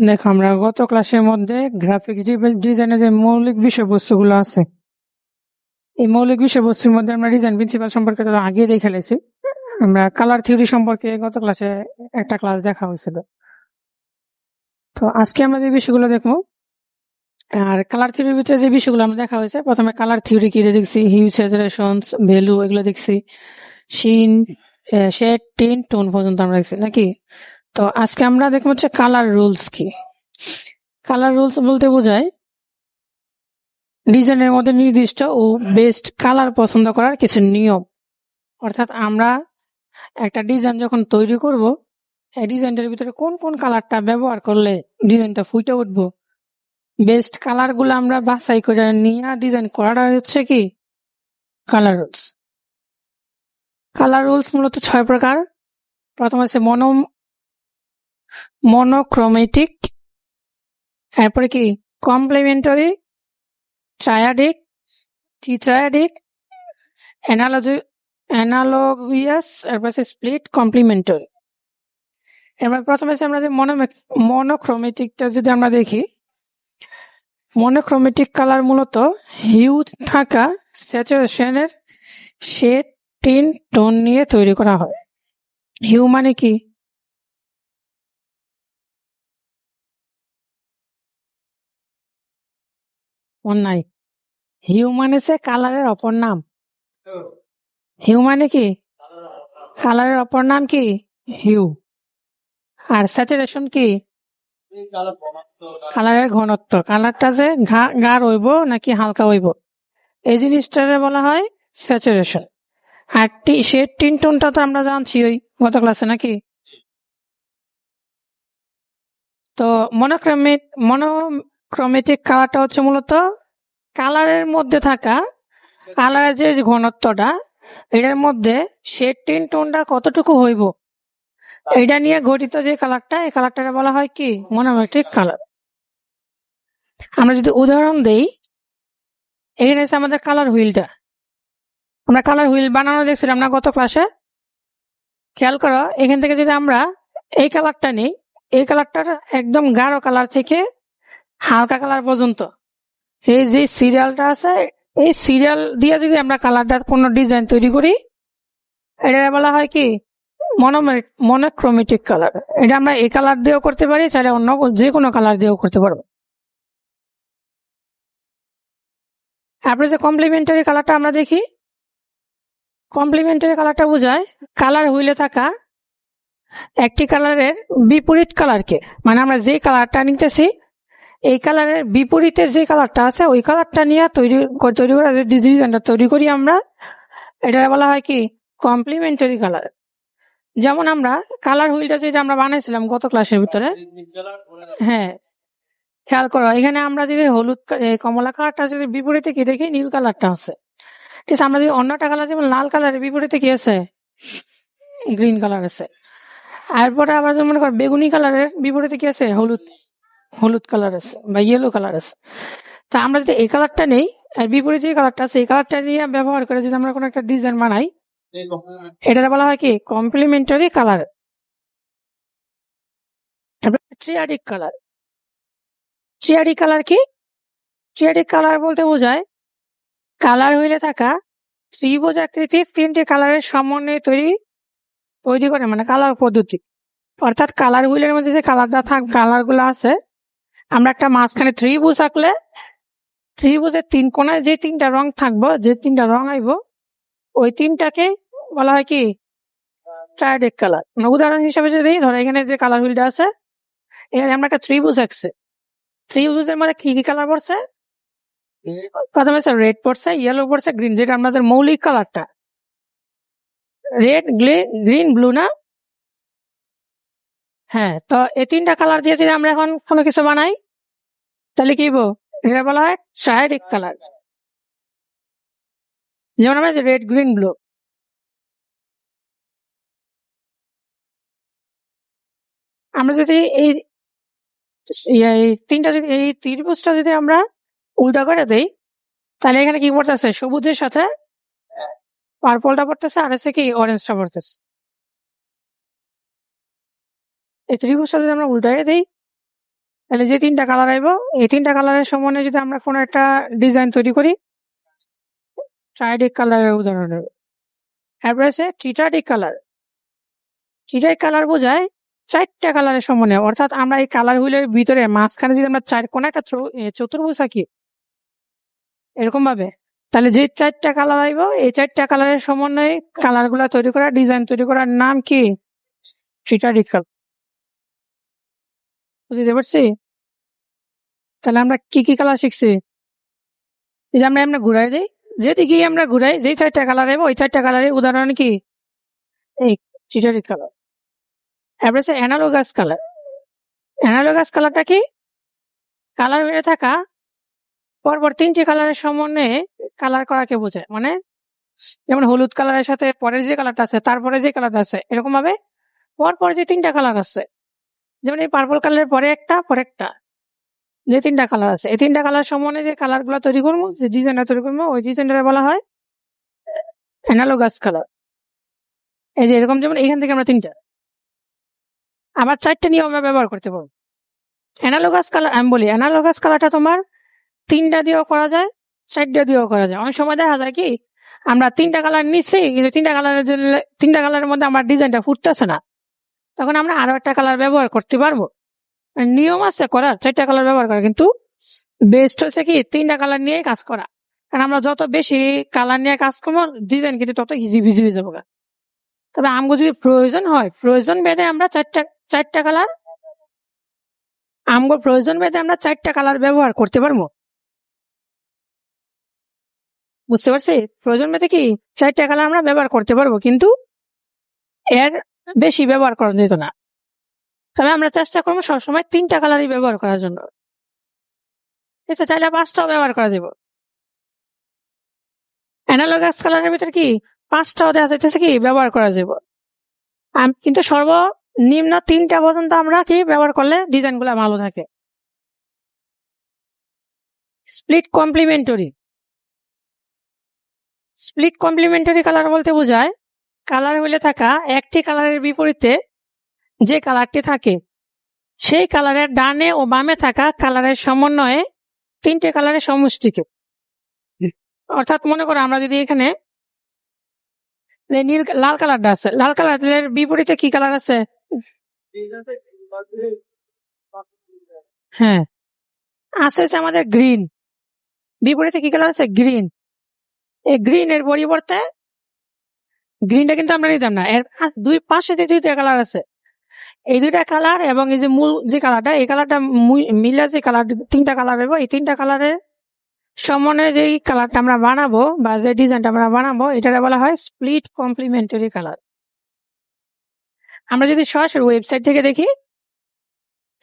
দেখো, আমরা গত ক্লাসের মধ্যে গ্রাফিক্স ডিজাইনের যে মৌলিক বিষয়বস্তুগুলো আছে, এই মৌলিক বিষয়বস্তুর মধ্যে আমরা ডিজাইন প্রিন্সিপাল সম্পর্কে তো আগে দেখে লেছি। আমরা কালার থিওরি সম্পর্কে গত ক্লাসে একটা ক্লাস দেখা হয়েছিল। তো আজকে আমরা যে বিষয়গুলো দেখবো, আর কালার থিওরির ভিতরে যে বিষয়গুলো আমরা দেখা হয়েছে, প্রথমে কালার থিওরি কি দেখছি, হিউ, স্যাচুরেশন, ভ্যালু, এগুলো দেখছি। শিন, শেড, টিন, টোন পর্যন্ত আমরা দেখছি নাকি। তো আজকে আমরা দেখবো হচ্ছে কালার রুলস কি। কালার রুলস বলতে বোঝায় ডিজাইনের মধ্যে নির্দিষ্ট ও বেস্ট কালার পছন্দ করার কিছু নিয়ম। অর্থাৎ আমরা একটা ডিজাইন যখন তৈরি করব, এই ডিজাইনটার ভিতরে কোন কোন কালারটা ব্যবহার করলে ডিজাইনটা ফুটে উঠবো, বেস্ট কালার গুলো আমরা বাছাই করে নিয়ে ডিজাইন করাটা হচ্ছে কি কালার রুলস। কালার রুলস মূলত 6 প্রকার। প্রথম হচ্ছে মনোক্রোমেটিক, এরপরে কি কমপ্লিমেন্টারি, ট্রায়াডিক, টিট্রায়াডিক, অ্যানালগিয়াস, এরপর স্প্লিট, কমপ্লিমেন্টারি। এবার প্রথমে আমরা যে মনোক্রোমেটিকটা যদি আমরা দেখি, মনোক্রোমেটিক কালার মূলত হিউ থাকা স্যাচুরেশনের শেড, টিন, টোন নিয়ে তৈরি করা হয়। হিউ মানে কি? অন্যায়। হিউ মানে সে কালারের অপর নাম। হিউ মানে কি? কালারের অপর নাম কি? হিউ। আর স্যাচুরেশন কি? কালারের ঘনত্ব। কালারটা যে গাঢ় হইব নাকি হালকা হইব, এই জিনিসটারে বলা হয় স্যাচুরেশন। আর শেড, টিন, টোনটা তো আমরা জানছি ওই গত ক্লাসে নাকি। তো মনোক্রোমেটিক কালারটা হচ্ছে মূলত কালারের মধ্যে থাকা কালারের যে ঘনত্বটা, এটার মধ্যে শেড, টিন, টোনটা কতটুকু হইব, এটা নিয়ে গঠিত যে কালারটা, এই কালারটা বলা হয় কি মনোক্রোমেটিক কালার। আমরা যদি উদাহরণ দেই, এখানে হচ্ছে আমাদের কালার হুইলটা। আমরা কালার হুইল বানানো দেখছিলাম না গত ক্লাসে। খেয়াল করো, এখান থেকে যদি আমরা এই কালারটা নিই, এই কালারটা একদম গাঢ় কালার থেকে হালকা কালার পর্যন্ত এই যে সিরিয়ালটা আছে, এই সিরিয়াল দিয়ে যদি আমরা কালারটা কোনো ডিজাইন তৈরি করি, এটা বলা হয় কি মনোক্রোমেটিক কালার। এটা আমরা এই কালার দিয়েও করতে পারি, চাইলে অন্য যে কোনো কালার দিয়েও করতে পারবো। তারপরে যে কমপ্লিমেন্টারি কালারটা আমরা দেখি, কমপ্লিমেন্টারি কালারটা বোঝায় কালার হুইলে থাকা একটি কালারের বিপরীত কালারকে, মানে আমরা যে কালারটা নিতেছি এই কালারের বিপরীতের যে কালারটা আছে ওই কালারটা নিয়ে তৈরি করা ডিজাইনটা তৈরি করি আমরা, এটা বলা হয় কি কমপ্লিমেন্টারি কালার। যেমন আমরা কালার হুইলটা যেটা আমরা বানাইছিলাম গত ক্লাসের ভিতরে, হ্যাঁ খেয়াল করো, এখানে আমরা যদি হলুদ কমলা কালারটা যদি বিপরীতে কি দেখি নীল কালারটা আছে, ঠিক আছে। আমরা যদি অন্যটা কালার যেমন লাল কালারের বিপরীতে কি আছে গ্রিন কালার আছে। এরপরে আবার মনে করো বেগুনি কালারের বিপরীতে কি আছে হলুদ কালার আছে বা ইয়েলো কালার আছে। তা আমরা যদি এই কালারটা নেই আর বিপরীত যে কালারটা আছে এই কালারটা নিয়ে ব্যবহার করে যদি আমরা কোনো একটা ডিজাইন বানাই, এটা বলা হয় কি কমপ্লিমেন্টারি কালার। ট্রিয়াডিক কালার। ট্রিয়াডিক কালার কি? ট্রিয়াডিক কালার বলতে বোঝায় কালার হুইলে থাকা ত্রিভুজ আকৃতির 3টি কালারের সমন্বয়ে তৈরি করে, মানে কালার পদ্ধতি। অর্থাৎ কালার হুইলের মধ্যে যে কালার গুলো আছে, আমরা একটা মাঝখানে ত্রিভুজ আঁকলে ত্রিভুজের 3 কোণায় যে 3টা রং থাকবো, যে 3টা রং আইব, ওই 3টাকে বলা হয় কি ট্রায়াডিক কালার। উদাহরণ হিসেবে যদি ধরো এখানে যে কালার হুইলটা আছে, এখানে আমরা একটা ত্রিভুজ আঁকছি, ত্রিভুজের মধ্যে কি কি কালার পড়ছে? প্রথমে রেড পড়ছে, ইয়েলো পড়ছে, গ্রিন, যেটা আমাদের মৌলিক কালারটা। রেড, গ্রিন, ব্লু না? হ্যাঁ, তো এই 3টা কালার দিয়ে যদি আমরা এখন কোনো কিছু বানাই তাহলে কি এটা বলা হয় ট্রায়াডিক কালার। যেমন আমরা রেড, গ্রিন, ব্লু, আমরা যদি এই 3টা যদি এই ত্রিভুজটা যদি আমরা উল্টা করে দেই, তাহলে এখানে কি পড়তেছে সবুজের সাথে পার্পলটা পড়তেছে, আর হচ্ছে কি অরেঞ্জটা পড়তেছে। এই ত্রিভুজটা যদি আমরা উল্টায় দিই তাহলে যে 3টা কালার আইব, এই 3টা কালারের সমন্বয়ে যদি আমরা কোনো একটা ডিজাইন তৈরি করি, ট্রাইডিক কালারের উদাহরণ নেব। এরপর আছে ট্রিটাডিক কালার। ট্রিটাডিক কালার বোঝায় 4টা কালারের সমন্বয়, অর্থাৎ আমরা এই কালার হুইলের ভিতরে মাঝখানে যদি আমরা 4 কোণা একটা চতুর্ভুজ আঁকি এরকম ভাবে, তাহলে যে 4টা কালার আইব এই 4টা কালারের সমন্বয়ে কালার গুলা তৈরি করা, ডিজাইন তৈরি করার নাম কি? ট্রিটাডিক কালার। বুঝতে পারছি? তাহলে আমরা কি কি কালার শিখছি? এই যে আমরা ঘুরাই দিই, যেদিকে আমরা ঘুরাই, যে 4টা কালার আইব ওই 4টা কালারের উদাহরণ কি? এই ট্রিটাডিক কালার। এরপর আছে অ্যানালোগাস কালার। অ্যানালোগাস কালারটা কি? কালার হয়ে থাকা পরপর 3টি কালারের সমন্বয়ে কালার করাকে বোঝায়। মানে যেমন হলুদ কালারের সাথে পরের যে কালারটা আছে তারপরে যে কালারটা আছে, এরকম ভাবে পরপর যে 3টা কালার আছে, যেমন এই পার্পল কালারের পরে একটা যে 3টা কালার আছে, এই 3টা কালার সমন্বয়ে যে কালার গুলো তৈরি করবো, যে ডিজাইনটা তৈরি করবো, ওই ডিজাইনটা বলা হয় অ্যানালোগাস কালার। এই যে এরকম, যেমন এখান থেকে আমরা 3টা, আবার 4টা নিয়ে আমরা ব্যবহার করতে পারবো। অ্যানালোগাস কালার আমি বলি, অ্যানালোগাস কালারটা তোমার 3টা দিয়েও করা যায়, 4টা দিয়েও করা যায়। অনেক সময় দেখা যায় কি আমরা 3টা কালার নিচ্ছি, কিন্তু 3টা কালারের মধ্যে আমার ডিজাইনটা ফুটতেছে না, তখন আমরা আরো একটা কালার ব্যবহার করতে পারবো। নিয়ম আছে করার 4টা কালার ব্যবহার করা, কিন্তু বেস্ট হচ্ছে কি 3টা কালার নিয়ে কাজ করা। কারণ আমরা যত বেশি কালার নিয়ে কাজ করবো ডিজাইন কিন্তু তত ইজি বিজি হয়ে যাবো। তবে আমগো যদি প্রয়োজন হয়, প্রয়োজন ভেদে আমরা 4টা কালার, আমগো প্রয়োজন ভেদে আমরা 4টা কালার ব্যবহার করতে পারবো। বুঝতে পারছি? প্রয়োজন ভেদে কি 4টা কালার আমরা ব্যবহার করতে পারবো, কিন্তু এর বেশি ব্যবহার করা যেত না। তবে আমরা চেষ্টা করবো সবসময় 3টা কালারই ব্যবহার করার জন্য। চাইলে 5টাও ব্যবহার করা যাবে। অ্যানালগাস কালারের ভিতরে কি 5টাও দেখা যাইতেছে কি ব্যবহার করা যাবে, কিন্তু সর্বনিম্ন 3টা পর্যন্ত আমরা কি ব্যবহার করলে ডিজাইন গুলা ভালো থাকে। Split complementary. Split complementary colour বলতে বোঝায় কালার হইলে থাকা একটি কালারের বিপরীতে যে কালারটি থাকে সেই কালারের ডানে ও বামে থাকা কালারের সমন্বয়ে 3টে কালারের সমষ্টিকে। অর্থাৎ মনে করো আমরা যদি এখানে লাল কালারটা আছে, লাল কালারের বিপরীতে কি কালার আছে? হ্যাঁ, আছে আমাদের গ্রিন। বিপরীতে কি কালার আছে? গ্রিন। এই গ্রিন এর পরিবর্তে গ্রিনটা কিন্তু আমরা নিতাম না, এর দুই পাশে যে 2টা কালার আছে, এই 2টা কালার এবং এই যে মূল যে কালারটা, এই কালারটা মিলে যে কালার 3টা কালার হবে, এই 3টা কালারের সমন্বয়ে যে কালারটা আমরা বানাবো বা যে ডিজাইনটা আমরা বানাবো এটা বলা হয় স্প্লিট কমপ্লিমেন্টারি কালার। আমরা যদি সরাসরি ওয়েবসাইট থেকে দেখি,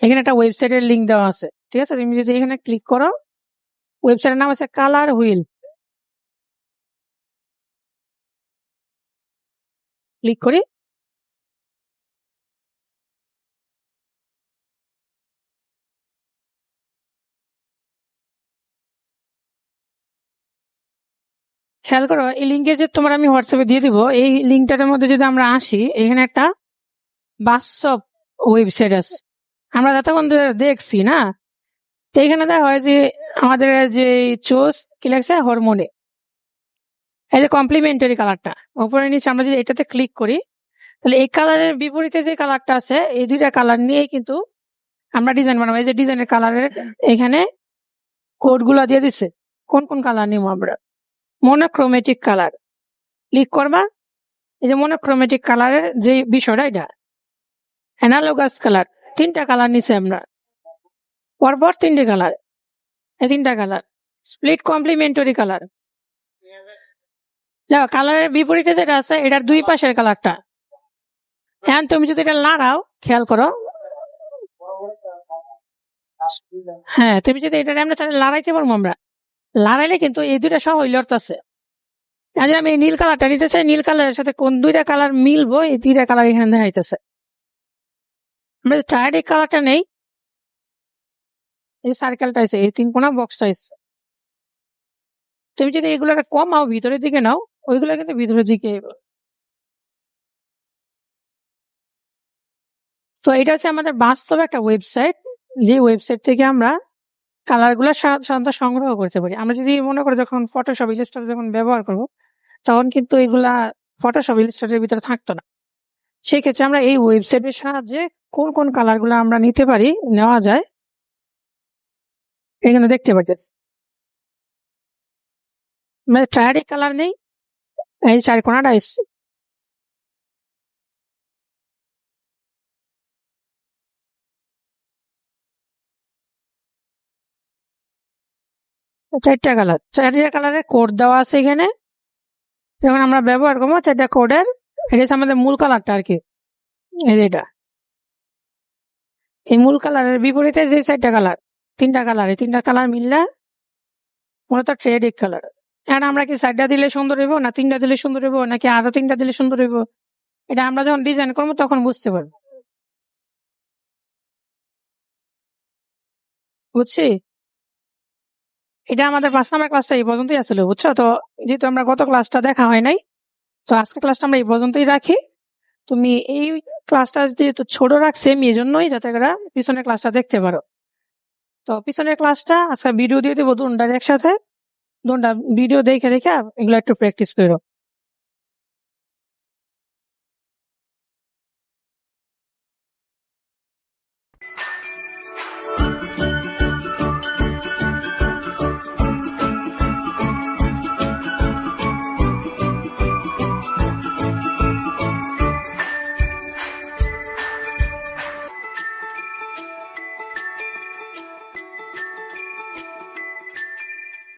এখানে একটা ওয়েবসাইটের লিঙ্ক দেওয়া আছে, ঠিক আছে? তুমি যদি এখানে ক্লিক করো, ওয়েবসাইটের নাম আছে কালার হুইল। ক্লিক করি, খেয়াল করো এই লিঙ্কে যে তোমার আমি হোয়াটসঅ্যাপে দিয়ে দিব, এই লিঙ্কটার মধ্যে যদি আমরা আসি, এখানে একটা বাস্তব ওয়েবসাইট আছে, আমরা যতক্ষণ দেখছি না, তো এখানে দেখা হয় যে আমাদের যে চোজ কি লাগছে হরমোনে, এই যে কমপ্লিমেন্টারি কালারটা উপরে নিচে, আমরা যদি এটাতে ক্লিক করি তাহলে এই কালারের বিপরীতে যে কালারটা আছে এই 2টা কালার নিয়ে কিন্তু আমরা ডিজাইন বানাবো। এই যে ডিজাইনের কালারের এখানে কোড গুলা দিয়ে দিচ্ছে, কোন কোন কালার নিব আমরা। মনোক্রোমেটিক কালার ক্লিক করবা, এই যে মনোক্রোমেটিক কালারের যে বিষয়টা, এটা অ্যানালগাস কালার 3টা কালার নিছে আমরা, পরপর 3টে কালার, এই 3টা কালার স্প্লিট কমপ্লিমেন্টারি কালার। দেখো কালারের বিপরীতে যেটা আছে এটার দুই পাশের কালারটা। এখন তুমি যদি এটা লাড়াও, খেয়াল করো, হ্যাঁ তুমি যদি এটা আমরা লড়াইতে পারবো, আমরা লড়াইলে কিন্তু এই 2টা সহ লড়তেছে। আমি নীল কালারটা নিতে চাই, নীল কালারের সাথে কোন 2টা কালার মিলবো এই 2টা কালার এখানে দেখাইতেছে। আমরা ট্রাইডিক কালারটা নেই, এই সার্কেলটা আছে, এই 3 কোণা বক্সটা আছে, তুমি যদি এগুলোকে কমাও ভিতরের দিকে নাও, ওইগুলো কিন্তু ভিতরের দিকে। তো এটা হচ্ছে আমাদের বাস্তব একটা ওয়েবসাইট, যে ওয়েবসাইট থেকে আমরা কালার গুলা সাধারণত সংগ্রহ করতে পারি। আমরা যদি মনে করি যখন ফটোশপ ইলাস্ট্রেটর যখন ব্যবহার করব, তখন কিন্তু এগুলা ফটোশপ ইলাস্ট্রেটরের ভিতরে থাকতো না। সেই ক্ষেত্রে আমরা এই ওয়েবসাইটের সাহায্যে কোন কোন কালার গুলো আমরা নিতে পারি, নেওয়া যায়, এখানে দেখতে পাচ্ছি। ট্রায়াডিক কালার নেই, এই চার কোনাটা এসছে। চারটা কালারের কোড দেওয়া আছে এখানে। যখন আমরা ব্যবহার করবো চারটা কোডের, এটা হচ্ছে আমাদের মূল কালারটা আর কি। এই যে এটা, এই মূল কালারের বিপরীতে যে চারটা কালার, তিনটা কালার, এই তিনটা কালার মিললে মূলত ট্রেডিক কালার। এখন আমরা কি চারটা দিলে সুন্দর হইব, না তিনটা দিলে সুন্দর হইব, নাকি আরো তিনটা দিলে সুন্দর হইব, এটা আমরা যখন ডিজাইন করবো তখন বুঝতে পারবো। বুঝছি, এটা আমাদের 5 নাম্বার ক্লাসটা এই পর্যন্তই আসলে, বুঝছো তো। যেহেতু আমরা গত ক্লাসটা দেখা হয় নাই, তো আজকে ক্লাসটা আমরা এই পর্যন্তই রাখি। তুমি এই ক্লাসটা যেহেতু ছোট রাখছি আমি, এই জন্যই যাতে করে পিছনের ক্লাসটা দেখতে পারো। তো পিছনের ক্লাসটা আজকে ভিডিও দিয়ে দেবো দুটার একসাথে, দুটা ভিডিও দেখে দেখে এগুলো একটু প্র্যাকটিস করো।